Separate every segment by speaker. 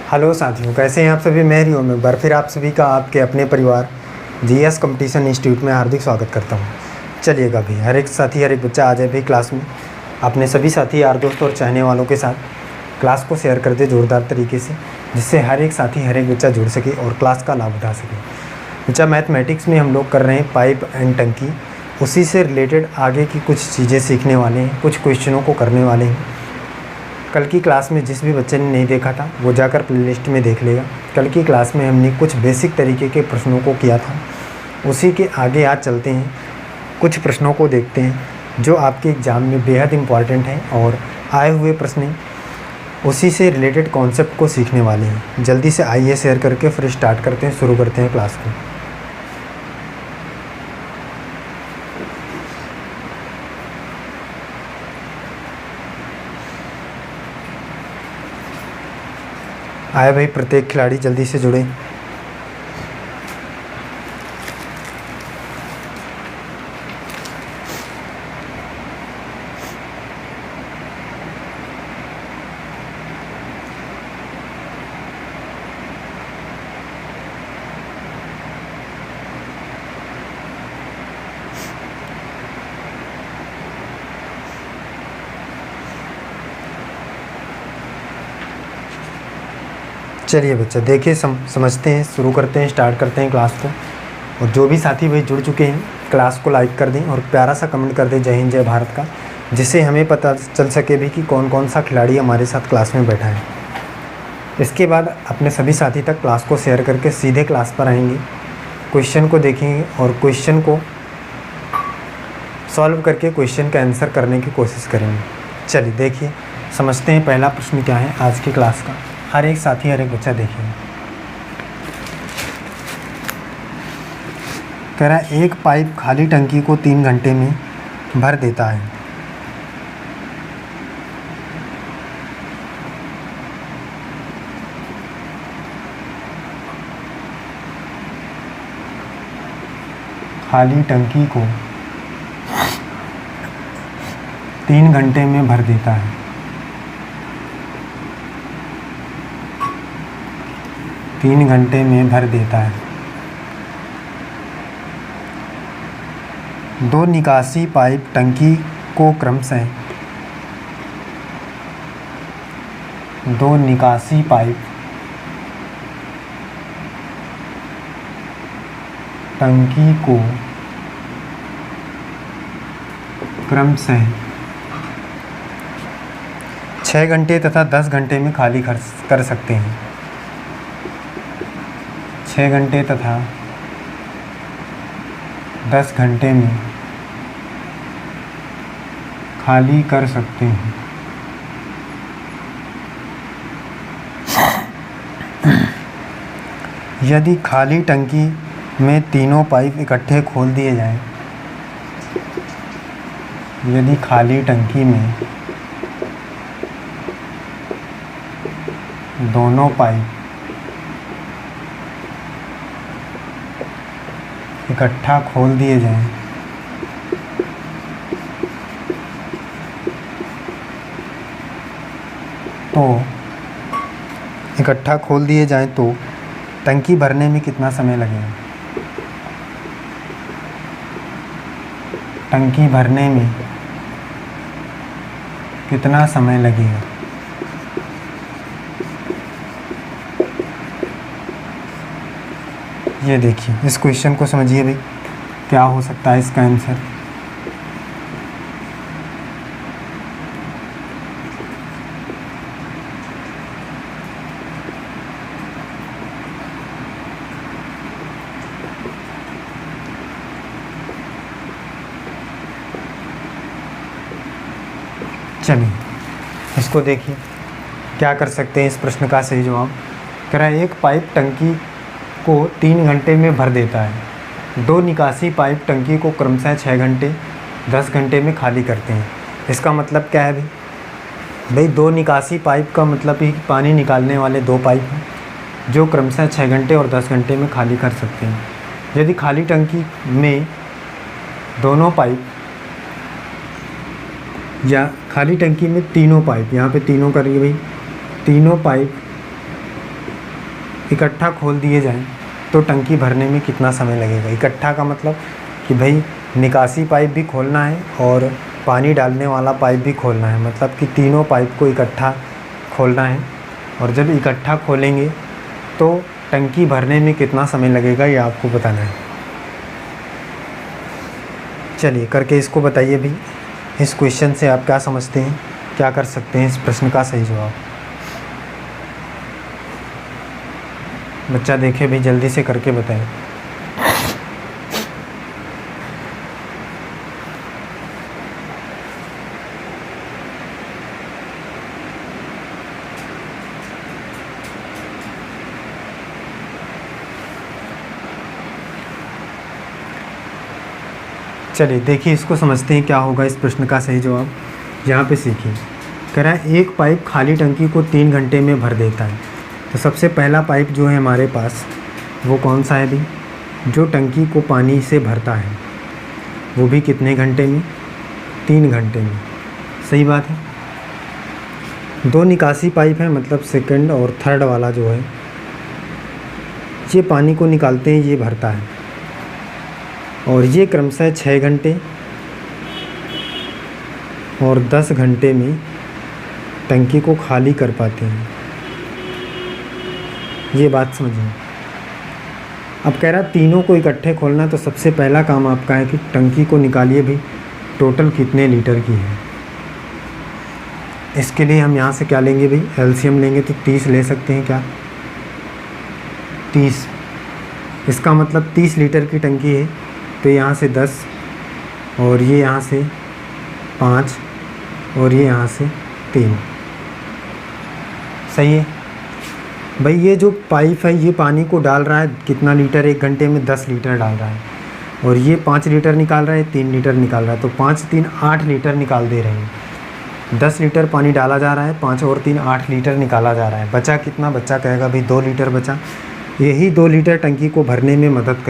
Speaker 1: Hello साथियों, कैसे हैं आप सभी। मैं हरिओम एक बार फिर आप सभी का आपके अपने परिवार जीएस कंपटीशन इंस्टीट्यूट में हार्दिक स्वागत करता हूं। चलिएगा भाई, हर एक साथी हर एक बच्चा आ जाए भाई क्लास में, अपने सभी साथी यार दोस्त और चाहने वालों के साथ क्लास को शेयर कर दे ज़ोरदार तरीके से, जिससे हर एक साथी हर एक बच्चा जुड़ सके और क्लास का लाभ उठा सके। बच्चा मैथमेटिक्स में हम लोग कर रहे हैं पाइप एंड टंकी, उसी से रिलेटेड आगे की कुछ चीज़ें सीखने वाले हैं, कुछ क्वेश्चनों को करने वाले हैं। कल की क्लास में जिस भी बच्चे ने नहीं देखा था वो जाकर प्लेलिस्ट में देख लेगा। कल की क्लास में हमने कुछ बेसिक तरीके के प्रश्नों को किया था, उसी के आगे आज चलते हैं, कुछ प्रश्नों को देखते हैं जो आपके एग्ज़ाम में बेहद इम्पॉर्टेंट हैं और आए हुए प्रश्न उसी से रिलेटेड कॉन्सेप्ट को सीखने वाले हैं। जल्दी से आइए शेयर करके फिर स्टार्ट करते हैं, शुरू करते हैं क्लास को। आए भाई, प्रत्येक खिलाड़ी जल्दी से जुड़े। चलिए बच्चा देखिए, समझते हैं, शुरू करते हैं, स्टार्ट करते हैं क्लास को। और जो भी साथी भाई जुड़ चुके हैं क्लास को लाइक कर दें और प्यारा सा कमेंट कर दें जय हिंद जय भारत का, जिससे हमें पता चल सके भी कि कौन कौन सा खिलाड़ी हमारे साथ क्लास में बैठा है। इसके बाद अपने सभी साथी तक क्लास को शेयर करके सीधे क्लास पर आएंगे, क्वेश्चन को देखेंगे और क्वेश्चन को सॉल्व करके क्वेश्चन का आंसर करने की कोशिश करेंगे। चलिए देखिए, समझते हैं पहला प्रश्न क्या है आज की क्लास का। हर एक साथी हर एक बच्चा देखिए। कह रहा है एक पाइप खाली टंकी को 3 घंटे में भर देता है। खाली टंकी को 3 घंटे में भर देता है। तीन घंटे में भर देता है। 2 निकासी पाइप टंकी को क्रमशः 2 निकासी पाइप टंकी को क्रमशः 6 घंटे तथा 10 घंटे में खाली कर सकते हैं। 6 घंटे तथा 10 घंटे में खाली कर सकते हैं। यदि खाली टंकी में तीनों पाइप इकट्ठे खोल दिए जाएं, यदि खाली टंकी में दोनों पाइप इकट्ठा खोल दिए जाएं, तो इकट्ठा खोल दिए जाएं तो टंकी भरने में कितना समय लगेगा। टंकी भरने में कितना समय लगेगा। ये देखिए, इस क्वेश्चन को समझिए भाई, क्या हो सकता है इसका आंसर। चलिए इसको देखिए, क्या कर सकते हैं इस प्रश्न का सही जवाब। कह रहा है एक पाइप टंकी को 3 घंटे में भर देता है। 2 निकासी पाइप टंकी को क्रमशः 6 घंटे 10 घंटे में खाली करते हैं। इसका मतलब क्या है भाई 2 निकासी पाइप का मतलब ही पानी निकालने वाले 2 पाइप हैं जो क्रमशः 6 घंटे और 10 घंटे में खाली कर सकते हैं। यदि खाली टंकी में दोनों पाइप या खाली टंकी में तीनों पाइप, यहाँ पे तीनों करिए भाई, तीनों पाइप इकट्ठा खोल दिए जाएं तो टंकी भरने में कितना समय लगेगा। इकट्ठा का मतलब कि भाई निकासी पाइप भी खोलना है और पानी डालने वाला पाइप भी खोलना है, मतलब कि तीनों पाइप को इकट्ठा खोलना है। और जब इकट्ठा खोलेंगे तो टंकी भरने में कितना समय लगेगा ये आपको बताना है। चलिए करके इसको बताइए भी, इस क्वेश्चन से आप क्या समझते हैं, क्या कर सकते हैं इस प्रश्न का सही जवाब। बच्चा देखे भी, जल्दी से करके बताएं। चलिए देखिए, इसको समझते हैं क्या होगा इस प्रश्न का सही जवाब। यहाँ पे सीखिए, कह रहा है एक पाइप खाली टंकी को 3 घंटे में भर देता है। तो सबसे पहला पाइप जो है हमारे पास वो कौन सा है भी, जो टंकी को पानी से भरता है, वो भी कितने घंटे में, 3 घंटे में। सही बात है। 2 निकासी पाइप हैं, मतलब सेकंड और थर्ड वाला जो है ये पानी को निकालते हैं, ये भरता है, और ये क्रमशः 6 घंटे और 10 घंटे में टंकी को खाली कर पाते हैं। ये बात समझिए। अब कह रहा तीनों को इकट्ठे खोलना, तो सबसे पहला काम आपका है कि टंकी को निकालिए भी टोटल कितने लीटर की है। इसके लिए हम यहाँ से क्या लेंगे भाई, एलसीएम लेंगे तो 30 ले सकते हैं। क्या 30, इसका मतलब 30 लीटर की टंकी है, तो यहाँ से 10 और ये यहाँ से 5 और ये यहाँ से 3। सही है भाई। ये जो पाइप है ये पानी को डाल रहा है कितना लीटर, 1 घंटे में 10 लीटर डाल रहा है, और ये 5 लीटर निकाल रहा है, 3 लीटर निकाल रहा है, तो 5 3 8 लीटर निकाल दे रहे हैं। 10 लीटर पानी डाला जा रहा है, 5 और 3 8 लीटर निकाला जा रहा है। बचा कितना, बच्चा कहेगा भाई 2 लीटर बचा। यही 2 लीटर टंकी को भरने में मदद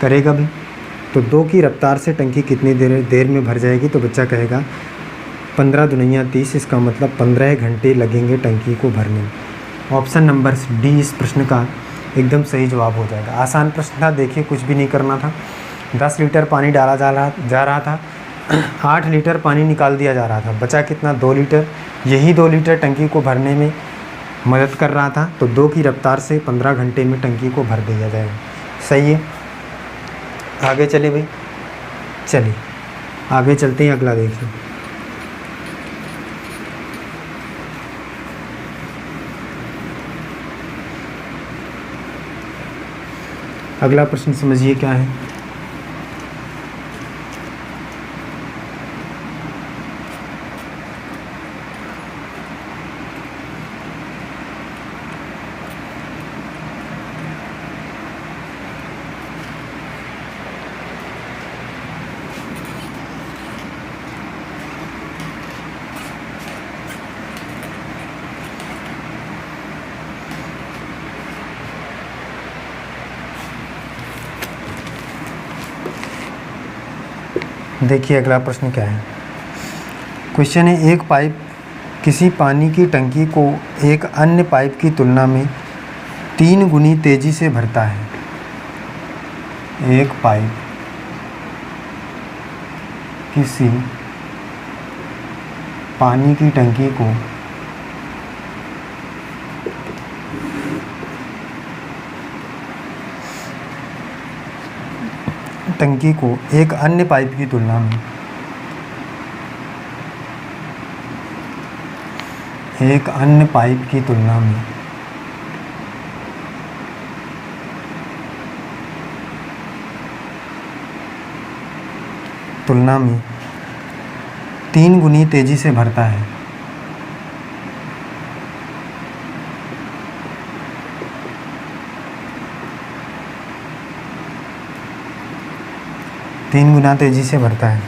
Speaker 1: करेगा भी। तो 2 की रफ्तार से टंकी कितनी देर में भर जाएगी, तो बच्चा कहेगा 15 दूनिया 30, इसका मतलब 15 घंटे लगेंगे टंकी को भरने में। ऑप्शन नंबर डी इस प्रश्न का एकदम सही जवाब हो जाएगा। आसान प्रश्न था, देखिए कुछ भी नहीं करना था। 10 लीटर पानी डाला जा रहा था, 8 लीटर पानी निकाल दिया जा रहा था, बचा कितना, 2 लीटर। यही 2 लीटर टंकी को भरने में मदद कर रहा था, तो 2 की रफ्तार से 15 घंटे में टंकी को भर दिया जाएगा। सही है। आगे चले भाई, चलिए आगे चलते हैं। अगला देखिए, अगला प्रश्न समझिए क्या है। देखिए अगला प्रश्न क्या है। क्वेश्चन है, एक पाइप किसी पानी की टंकी को एक अन्य पाइप की तुलना में 3 गुनी तेजी से भरता है। एक पाइप किसी पानी की टंकी को एक अन्य पाइप की तुलना में 3 गुनी तेजी से भरता है। तीन गुना तेजी से भरता है।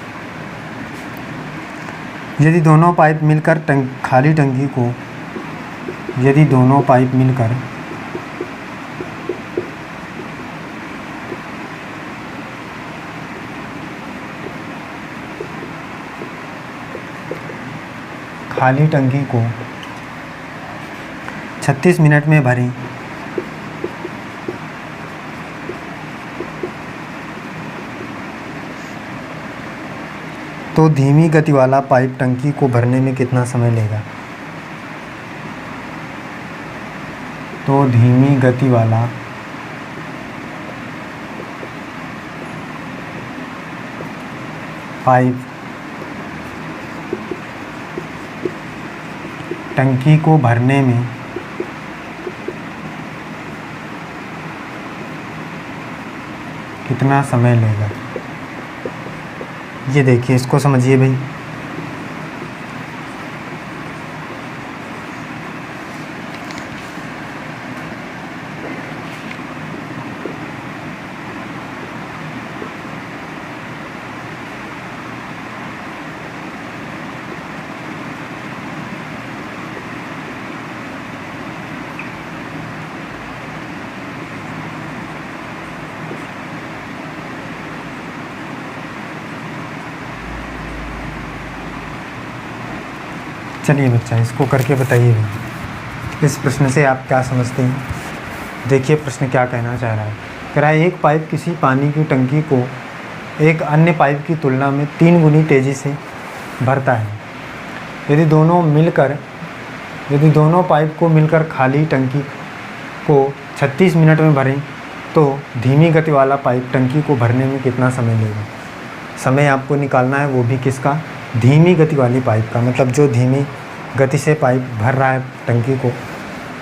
Speaker 1: यदि दोनों पाइप मिलकर खाली टंकी को खाली टंकी को 36 मिनट में भरें तो धीमी गति वाला पाइप टंकी को भरने में कितना समय लेगा? तो धीमी गति वाला पाइप टंकी को भरने में कितना समय लेगा? ये देखिए, इसको समझिए भाई। चलिए बच्चा, इसको करके बताइए इस प्रश्न से आप क्या समझते हैं। देखिए प्रश्न क्या कहना चाह रहा है। कह रहा है एक पाइप किसी पानी की टंकी को एक अन्य पाइप की तुलना में 3 गुनी तेज़ी से भरता है। यदि दोनों पाइप को मिलकर खाली टंकी को 36 मिनट में भरें तो धीमी गति वाला पाइप टंकी को भरने में कितना समय लेगा? समय आपको निकालना है, वो भी किसका? धीमी गति वाली पाइप का, मतलब जो धीमी गति से पाइप भर रहा है टंकी को,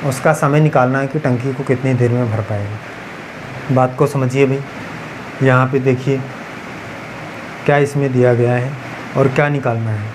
Speaker 1: उसका समय निकालना है कि टंकी को कितनी देर में भर पाएगा। बात को समझिए भाई। यहाँ पे देखिए क्या इसमें दिया गया है और क्या निकालना है।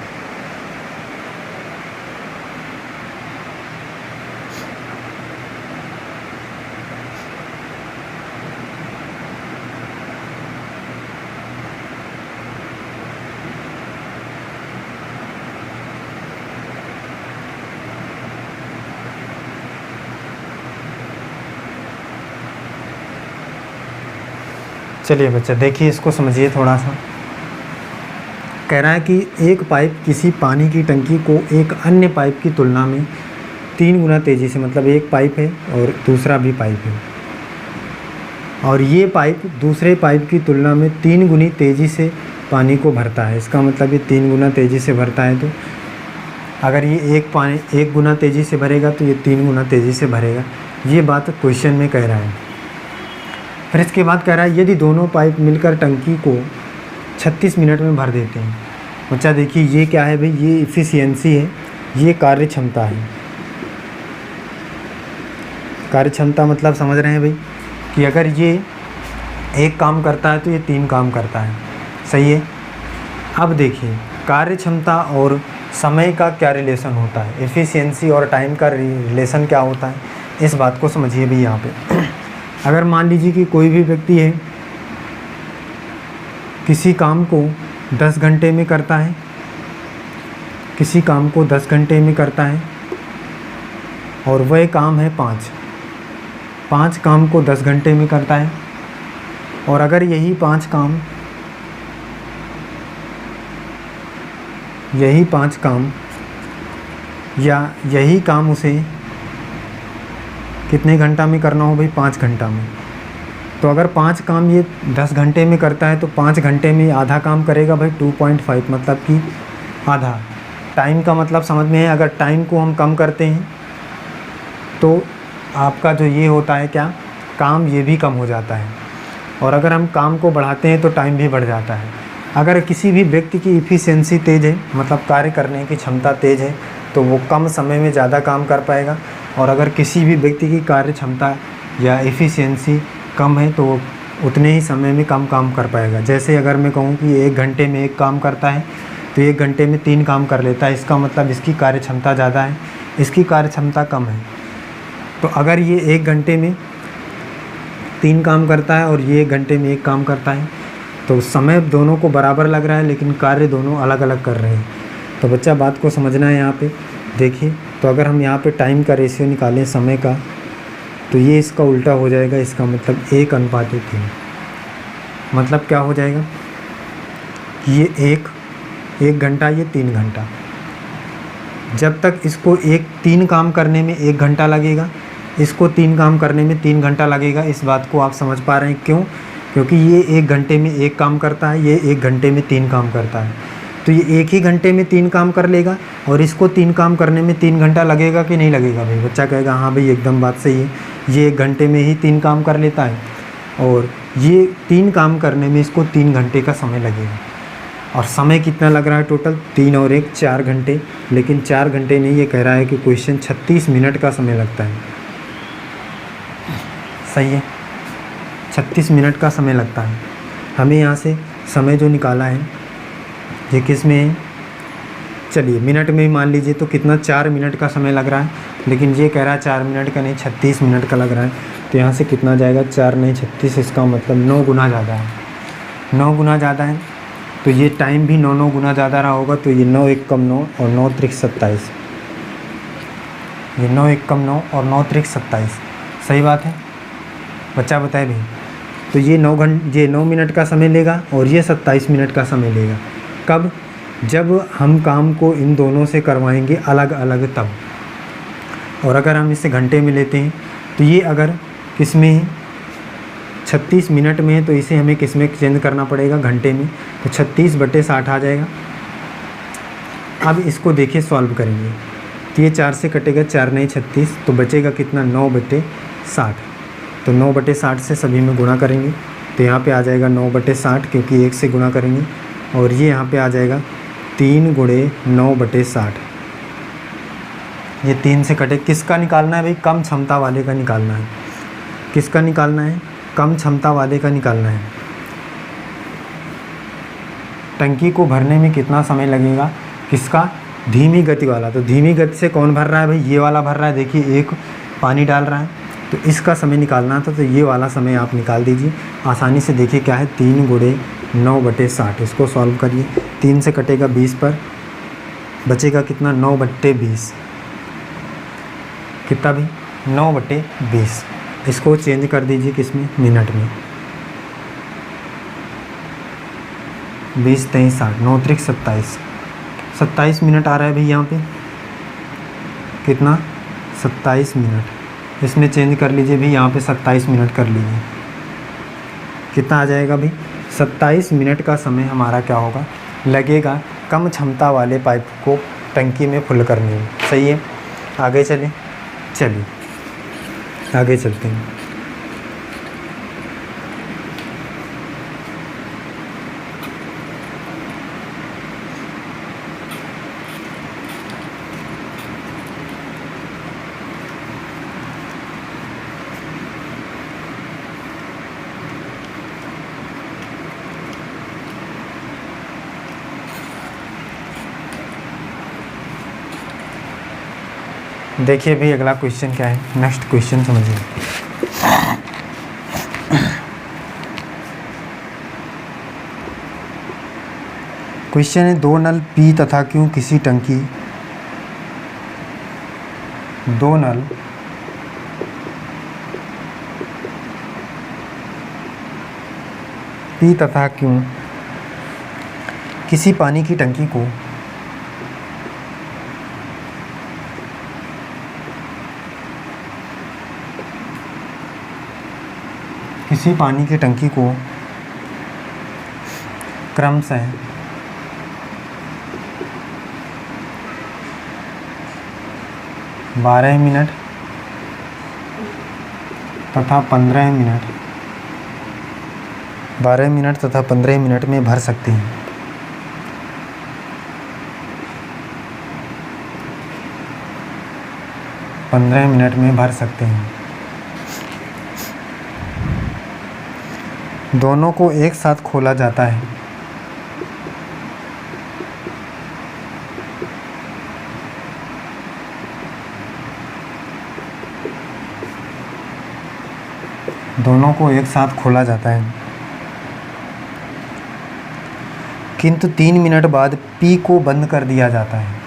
Speaker 1: चलिए बच्चा देखिए, इसको समझिए थोड़ा सा। कह रहा है कि एक पाइप किसी पानी की टंकी को एक अन्य पाइप की तुलना में 3 गुना तेज़ी से, मतलब एक पाइप है और दूसरा भी पाइप है, और ये पाइप दूसरे पाइप की तुलना में 3 गुनी तेज़ी से पानी को भरता है। इसका मतलब ये 3 गुना तेज़ी से भरता है। तो अगर ये एक गुना तेज़ी से भरेगा तो ये 3 गुना तेज़ी से भरेगा। ये बात क्वेश्चन में कह रहा है। फिर इसके बाद कह रहा है यदि दोनों पाइप मिलकर टंकी को 36 मिनट में भर देते हैं। बच्चा देखिए ये क्या है भाई? ये इफ़िशियंसी है, ये कार्य क्षमता है। कार्य क्षमता मतलब समझ रहे हैं भाई कि अगर ये एक काम करता है तो ये 3 काम करता है। सही है। अब देखिए कार्य क्षमता और समय का क्या रिलेशन होता है, एफिशिएंसी और टाइम का रिलेशन क्या होता है, इस बात को समझिए भी। यहाँ पे अगर मान लीजिए कि कोई भी व्यक्ति है, किसी काम को 10 घंटे में करता है, किसी काम को 10 घंटे में करता है और वह काम है 5 काम को 10 घंटे में करता है, और अगर यही 5 काम या यही काम उसे कितने घंटा में करना हो भाई? 5 घंटा में। तो अगर 5 काम ये 10 घंटे में करता है तो 5 घंटे में आधा काम करेगा भाई, 2.5, मतलब कि आधा। टाइम का मतलब समझ में है। अगर टाइम को हम कम करते हैं तो आपका जो ये होता है क्या, काम ये भी कम हो जाता है, और अगर हम काम को बढ़ाते हैं तो टाइम भी बढ़ जाता है। अगर किसी भी व्यक्ति की इफ़िशियंसी तेज़ है, मतलब कार्य करने की क्षमता तेज़ है, तो वो कम समय में ज़्यादा काम कर पाएगा, और अगर किसी भी व्यक्ति की कार्य क्षमता या एफिशिएंसी कम है तो वो उतने ही समय में कम काम कर पाएगा। जैसे अगर मैं कहूँ कि 1 घंटे में 1 काम करता है तो 1 घंटे में 3 काम कर लेता है। इसका मतलब इसकी कार्य क्षमता ज़्यादा है, इसकी कार्य क्षमता कम है। तो अगर ये 1 घंटे में 3 काम करता है और ये 1 घंटे में 1 काम करता है, तो समय दोनों को बराबर लग रहा है लेकिन कार्य दोनों अलग अलग कर रहे हैं। तो बच्चा बात को समझना है यहाँ पे। देखिए तो अगर हम यहाँ पे टाइम का रेशियो निकालें समय का, तो ये इसका उल्टा हो जाएगा। इसका मतलब 1:3। मतलब क्या हो जाएगा? ये 1 घंटा, ये 3 घंटा। जब तक इसको 3 काम करने में 1 घंटा लगेगा, इसको 3 काम करने में 3 घंटा लगेगा। इस बात को आप समझ पा रहे हैं क्यों? क्योंकि ये 1 घंटे में 1 काम करता है, ये 1 घंटे में 3 काम करता है। तो ये एक ही घंटे में 3 काम कर लेगा, और इसको 3 काम करने में 3 घंटा लगेगा कि नहीं लगेगा भाई? बच्चा कहेगा हाँ भाई एकदम बात सही है, ये 1 घंटे में ही 3 काम कर लेता है, और ये 3 काम करने में इसको 3 घंटे का समय लगेगा। और समय कितना लग रहा है टोटल? 3 और 1 4 घंटे, लेकिन 4 घंटे नहीं, ये कह रहा है कि क्वेश्चन 36 मिनट का समय लगता है। सही है, 36 मिनट का समय लगता है। हमें यहाँ से समय जो निकाला है ये किस में है? चलिए मिनट में ही मान लीजिए, तो कितना 4 मिनट का समय लग रहा है, लेकिन ये कह रहा है 4 मिनट का नहीं 36 मिनट का लग रहा है। तो यहाँ से कितना जाएगा? 4 नहीं 36, इसका मतलब 9 गुना ज़्यादा है। 9 गुना ज़्यादा है, तो ये टाइम भी 9 गुना ज़्यादा रहा होगा। तो ये 9 1 कम 9 और 9 त्रिक 27, ये 9 1 कम 9 और 9 त्रिक 27। सही बात है, बच्चा बताए भाई। तो ये 9 मिनट का समय लेगा और ये 27 मिनट का समय लेगा। कब? जब हम काम को इन दोनों से करवाएंगे अलग अलग तब। और अगर हम इसे घंटे में लेते हैं तो ये अगर किस में है? 36 मिनट में है, तो इसे हमें किस में चेंज करना पड़ेगा? घंटे में। तो 36/60 आ जाएगा। अब इसको देखिए सॉल्व करेंगे, तो ये 4 से कटेगा, 4 नहीं 36, तो बचेगा कितना? 9/60। तो 9/60 से सभी में गुणा करेंगे, तो यहाँ पे आ जाएगा 9/60, क्योंकि 1 से गुणा करेंगे। और ये यहाँ पे आ जाएगा 3 × 9/60। ये 3 से कटे, किसका निकालना है भाई? कम क्षमता वाले का निकालना है। किसका निकालना है? कम क्षमता वाले का निकालना है। टंकी को भरने में कितना समय लगेगा? किसका? धीमी गति वाला। तो धीमी गति से कौन भर रहा है भाई? ये वाला भर रहा है। देखिए एक पानी डाल रहा है, तो इसका समय निकालना था, तो ये वाला समय आप निकाल दीजिए आसानी से। देखिए क्या है? 3 × 9/60। इसको सॉल्व करिए, 3 से कटेगा 20 पर, बचेगा कितना? 9/20। कितना भी? 9/20। इसको चेंज कर दीजिए किस में? मिनट में। 20 × 23 60, 9 त्रिक 27, 27 मिनट आ रहा है भाई यहाँ पे। कितना? 27 मिनट। इसमें चेंज कर लीजिए भी, यहाँ पे 27 मिनट कर लीजिए। कितना आ जाएगा भाई? 27 मिनट का समय हमारा क्या होगा? लगेगा कम क्षमता वाले पाइप को टंकी में फुल करने में। सही है, आगे चलें। चलिए आगे चलते हैं। देखिए भाई अगला क्वेश्चन क्या है, नेक्स्ट क्वेश्चन समझिए। क्वेश्चन है, 2 नल P तथा Q किसी टंकी, 2 नल P तथा Q किसी पानी की टंकी को क्रमशः 12 मिनट तथा 15 मिनट 12 मिनट तथा 15 मिनट में भर सकते हैं। दोनों को एक साथ खोला जाता है। किंतु 3 मिनट बाद P को बंद कर दिया जाता है।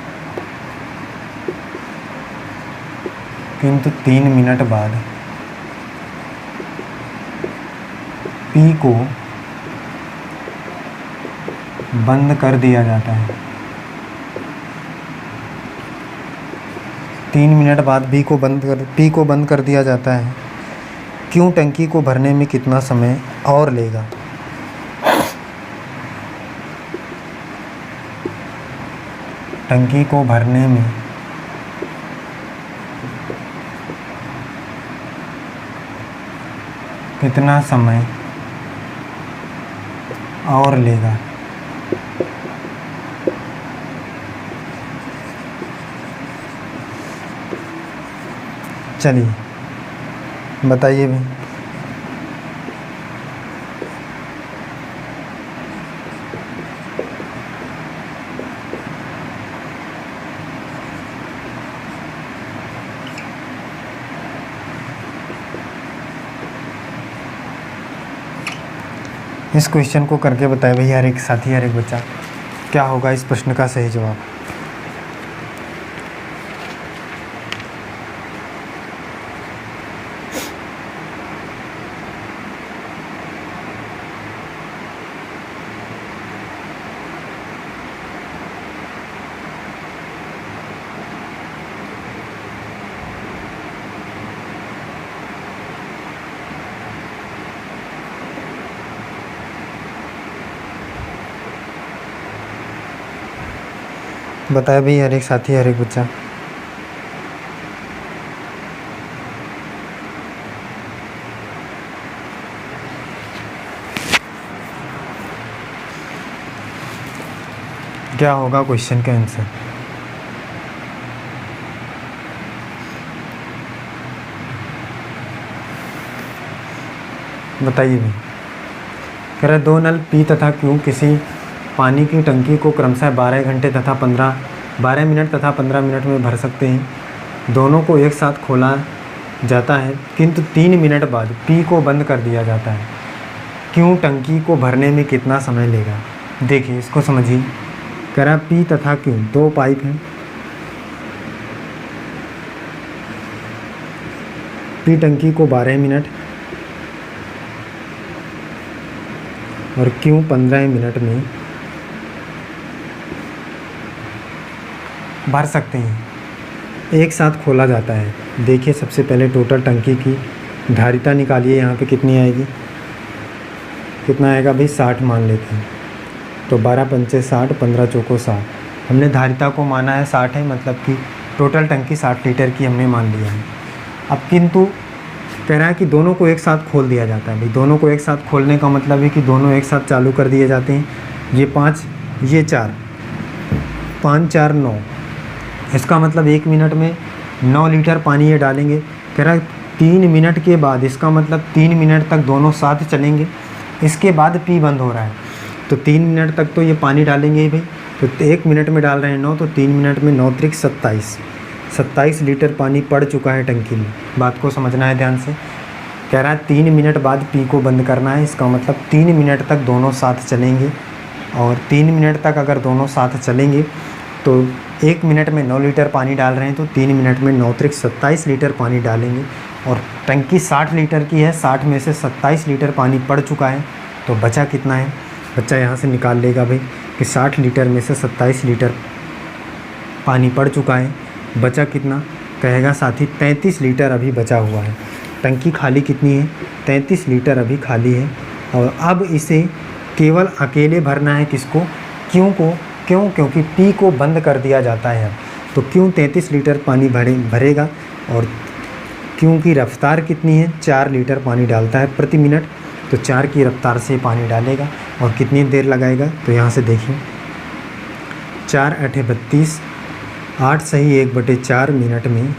Speaker 1: P को बंद कर दिया जाता है। 3 मिनट बाद P को बंद कर दिया जाता है। क्यों टंकी को भरने में कितना समय और लेगा? टंकी को भरने में कितना समय और लेगा। चलिए बताइए भी। इस क्वेश्चन को करके बताए भैया हर एक साथी, हर एक बच्चा, क्या होगा इस प्रश्न का सही जवाब। बताया भी हर एक साथी, हर एक बच्चा। क्या होगा क्वेश्चन का आंसर। बताइए भी। कह रहा दो नल पी तथा क्यू किसी पानी की टंकी को क्रमशः 12 मिनट तथा 15 मिनट में भर सकते हैं। दोनों को एक साथ खोला जाता है किंतु 3 मिनट बाद पी को बंद कर दिया जाता है। क्यों टंकी को भरने में कितना समय लेगा। देखिए इसको समझिए। कह रहा पी तथा क्यू दो पाइप हैं। पी टंकी को 12 मिनट और क्यू 15 मिनट में भर सकते हैं। एक साथ खोला जाता है। देखिए सबसे पहले टोटल टंकी की धारिता निकालिए। यहाँ पे कितनी आएगी, कितना आएगा भाई 60 मान लेते हैं। तो 12 पंचे 60, 15 चौको 60। हमने धारिता को माना है 60 है, मतलब कि टोटल टंकी 60 लीटर की हमने मान लिया है। अब किंतु कह रहा है कि दोनों को एक साथ खोल दिया जाता है। भाई दोनों को एक साथ खोलने का मतलब है कि दोनों एक साथ चालू कर दिए जाते हैं। ये 5, ये 4, 5 4 9। इसका मतलब 1 मिनट में 9 लीटर पानी ये डालेंगे। कह रहा है 3 मिनट के बाद, इसका मतलब 3 मिनट तक दोनों साथ चलेंगे। इसके बाद पी बंद हो रहा है तो 3 मिनट तक तो ये पानी डालेंगे ही भाई। तो 1 मिनट में डाल रहे हैं 9, तो 3 मिनट में 9 त्रिक 27 लीटर पानी पड़ चुका है टंकी में। बात को समझना है ध्यान से। कह रहा है 3 मिनट बाद पी को बंद करना है। इसका मतलब 3 मिनट तक दोनों साथ चलेंगे और 3 मिनट तक अगर दोनों साथ चलेंगे तो 1 मिनट में 9 लीटर पानी डाल रहे हैं तो 3 मिनट में 9 त्रिक 27 लीटर पानी डालेंगे। और टंकी 60 लीटर की है, 60 में से 27 लीटर पानी पड़ चुका है। तो बचा कितना है, बच्चा यहाँ से निकाल लेगा भाई कि 60 लीटर में से 27 लीटर पानी पड़ चुका है। बचा कितना कहेगा साथी, 33 लीटर अभी बचा हुआ है। टंकी खाली कितनी है, 33 लीटर अभी खाली है। और अब इसे केवल अकेले भरना है। किसको, क्यों को। क्यों, क्योंकि पी को बंद कर दिया जाता है। तो क्यों 33 लीटर पानी भरेगा और क्यों की रफ्तार कितनी है, 4 लीटर पानी डालता है प्रति मिनट। तो 4 की रफ्तार से पानी डालेगा और कितनी देर लगाएगा। तो यहाँ से देखिए 4 8 32, 8 सही 1/4 मिनट में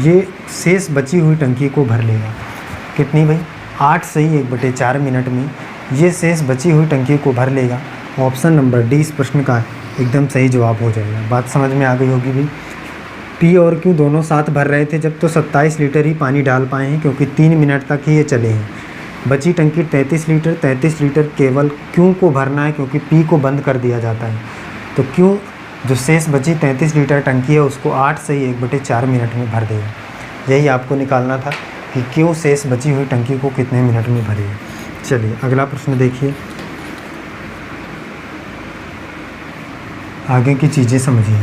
Speaker 1: ये शेष बची हुई टंकी को भर लेगा। कितनी भाई, 8 सही 1/4 मिनट में ये शेष बची हुई टंकी को भर लेगा। ऑप्शन नंबर डी इस प्रश्न का एकदम सही जवाब हो जाएगा। बात समझ में आ गई होगी भी। पी और क्यू दोनों साथ भर रहे थे जब तो 27 लीटर ही पानी डाल पाए हैं, क्योंकि 3 मिनट तक ही ये चले हैं। बची टंकी 33 लीटर केवल क्यू को भरना है, क्योंकि पी को बंद कर दिया जाता है। तो क्यू जो शेष बची 33 लीटर टंकी है उसको 8 से ही 1/4 मिनट में भर देगा। यही आपको निकालना था कि क्यू शेष बची हुई टंकी को कितने मिनट में भरेगा। चलिए अगला प्रश्न देखिए, आगे की चीज़ें समझिए।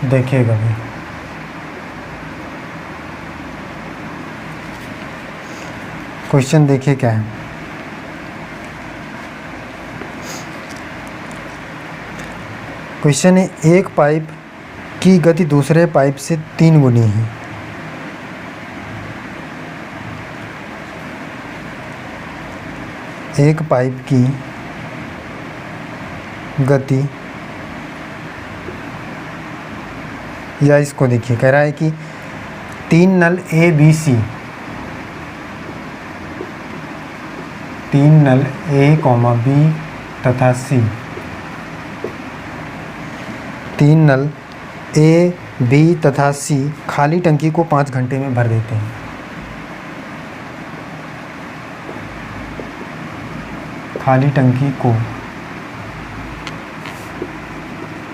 Speaker 1: देखिएगा भाई, क्वेश्चन देखिए क्या है। क्वेश्चन है, एक पाइप की गति दूसरे पाइप से 3 गुनी है। एक पाइप की गति, या इसको देखिए, कह रहा है कि 3 null A B C, 3 null A comma B तथा सी, 3 नल ए बी तथा सी खाली टंकी को 5 घंटे में भर देते हैं। खाली टंकी को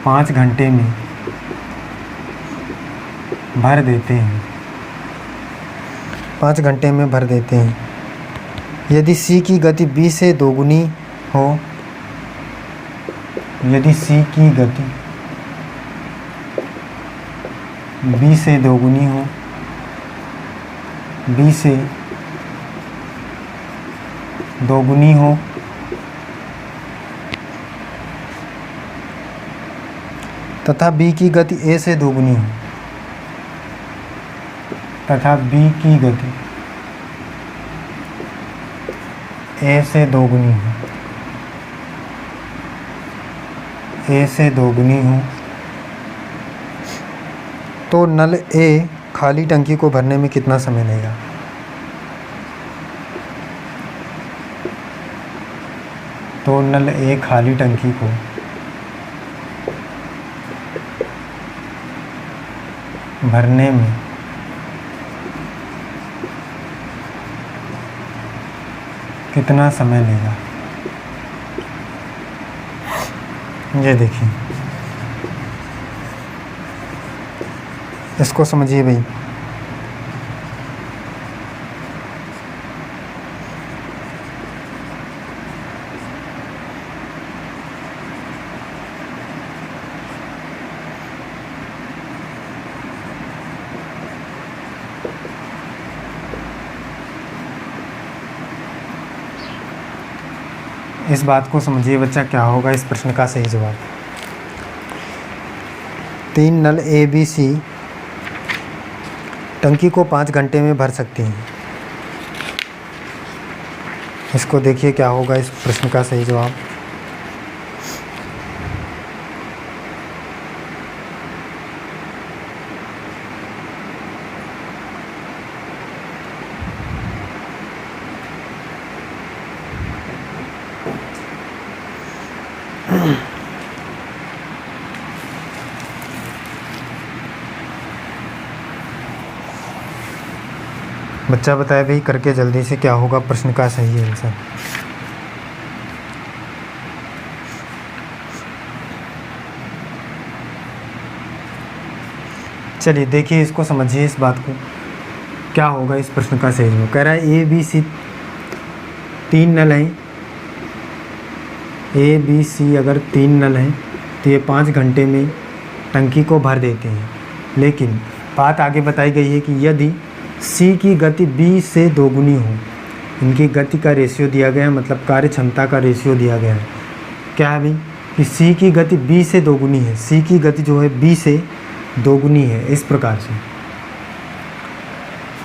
Speaker 1: 5 घंटे में भर देते हैं, 5 घंटे में भर देते हैं। यदि सी की गति बी से दोगुनी हो, यदि सी की गति बी से दोगुनी हो, बी से दोगुनी हो, तथा बी की गति ए से दोगुनी हो, तथा बी की गति ए से दोगुनी हो, ए से दोगुनी हो, तो नल ए खाली टंकी को भरने में कितना समय लेगा? तो नल ए खाली टंकी को भरने में कितना समय लेगा? ये देखिए, इसको समझिए भाई। इस बात को समझिए बच्चा, क्या होगा इस प्रश्न का सही जवाब। 3 नल ए बी सी टंकी को 5 घंटे में भर सकती हैं। इसको देखिए क्या होगा इस प्रश्न का सही जवाब। बच्चा बताए भाई करके जल्दी से, क्या होगा प्रश्न का सही आंसर। चलिए देखिए, इसको समझिए इस बात को, क्या होगा इस प्रश्न का सही जवाब। कह रहा है ए बी सी 3 नल हैं, ए बी सी अगर 3 नल हैं तो ये 5 घंटे में टंकी को भर देते हैं। लेकिन बात आगे बताई गई है कि यदि सी की गति बी से दोगुनी हो, इनकी गति का रेशियो दिया गया है, मतलब कार्य क्षमता का रेशियो दिया गया है। क्या है भाई कि सी की गति बी से दोगुनी है, सी की गति जो है बी से दोगुनी है इस प्रकार से,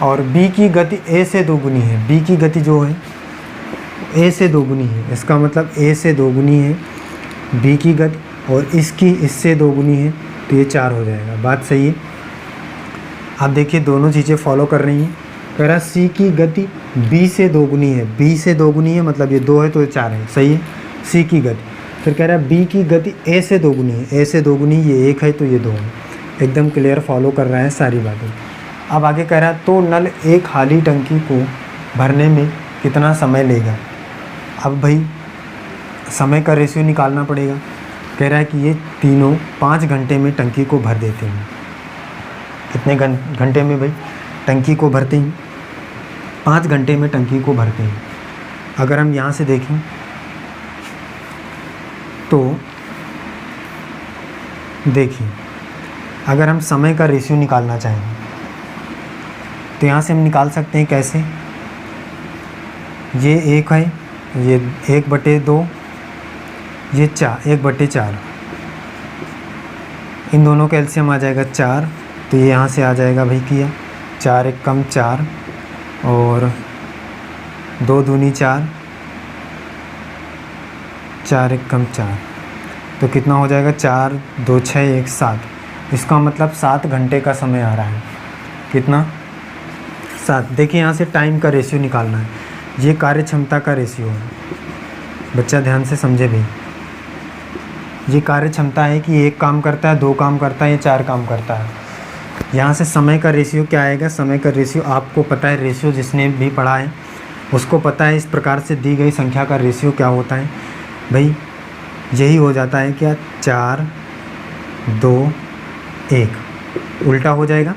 Speaker 1: और बी की गति ए से दोगुनी है, बी की गति जो है ए से दोगुनी है। इसका मतलब ए से दोगुनी है बी की गति, और इसकी इससे दोगुनी है, तो ये 4 हो जाएगा। बात सही है। आप देखिए दोनों चीज़ें फॉलो कर रही हैं। कह रहा सी की गति बी से दोगुनी है, बी से दोगुनी है मतलब ये 2 है तो ये 4 है, सही है सी की गति। फिर कह रहा है बी की गति ए से दोगुनी है, ए से दोगुनी ये 1 है तो ये 2 है। एकदम क्लियर फॉलो कर रहा है सारी बातें। अब आगे कह रहा है तो नल ए खाली टंकी को भरने में कितना समय लेगा। अब भाई समय का रेशियो निकालना पड़ेगा। कह रहा है कि ये तीनों 5 घंटे में टंकी को भर देते हैं। कितने घंटे में भाई टंकी को भरते हैं? 5 घंटे में टंकी को भरते हैं। अगर हम यहाँ से देखें तो देखिए अगर हम समय का रेशियो निकालना चाहें तो यहाँ से हम निकाल सकते हैं। कैसे? ये 1 है, ये 1/2, ये 1/4, इन दोनों का एलसीएम आ जाएगा 4, तो ये यहाँ से आ जाएगा भाई किया 4 1 कम 4 और 2 दूनी 4, 4 1 कम 4, तो कितना हो जाएगा 4 2 6 1 7। इसका मतलब 7 घंटे का समय आ रहा है। कितना? 7। देखिए यहाँ से टाइम का रेशियो निकालना है, ये कार्य क्षमता का रेशियो है। बच्चा ध्यान से समझे भी, ये कार्य क्षमता है कि 1 काम करता है, 2 काम करता है या 4 काम करता है। यहाँ से समय का रेशियो क्या आएगा? समय का रेशियो आपको पता है, रेशियो जिसने भी पढ़ा है उसको पता है। इस प्रकार से दी गई संख्या का रेशियो क्या होता है भाई? यही हो जाता है क्या? 4 2 1 उल्टा हो जाएगा।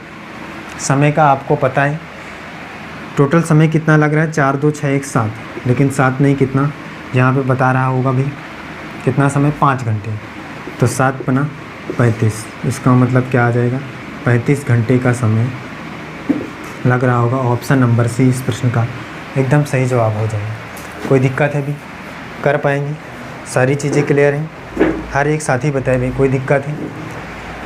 Speaker 1: समय का आपको पता है, टोटल समय कितना लग रहा है? 4 2 6 1 7, लेकिन 7 नहीं, कितना यहाँ पे बता रहा होगा भाई कितना समय? 5 घंटे। तो 7 बना 35, इसका मतलब क्या आ जाएगा? 35 घंटे का समय लग रहा होगा। ऑप्शन नंबर सी इस प्रश्न का एकदम सही जवाब हो जाएगा। कोई दिक्कत है भी? कर पाएंगे? सारी चीज़ें क्लियर हैं? हर एक साथी बताए भाई कोई दिक्कत है?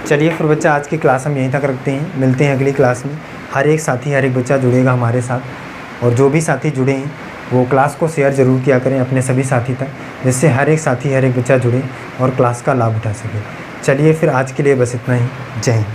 Speaker 1: चलिए फिर बच्चा आज की क्लास हम यहीं तक रखते हैं, मिलते हैं अगली क्लास में। हर एक साथी हर एक बच्चा जुड़ेगा हमारे साथ, और जो भी साथी जुड़े हैं वो क्लास को शेयर ज़रूर किया करें अपने सभी साथी तक, जिससे हर एक साथी हर एक बच्चा जुड़े और क्लास का लाभ उठा सके। चलिए फिर आज के लिए बस इतना ही। जय हिंद।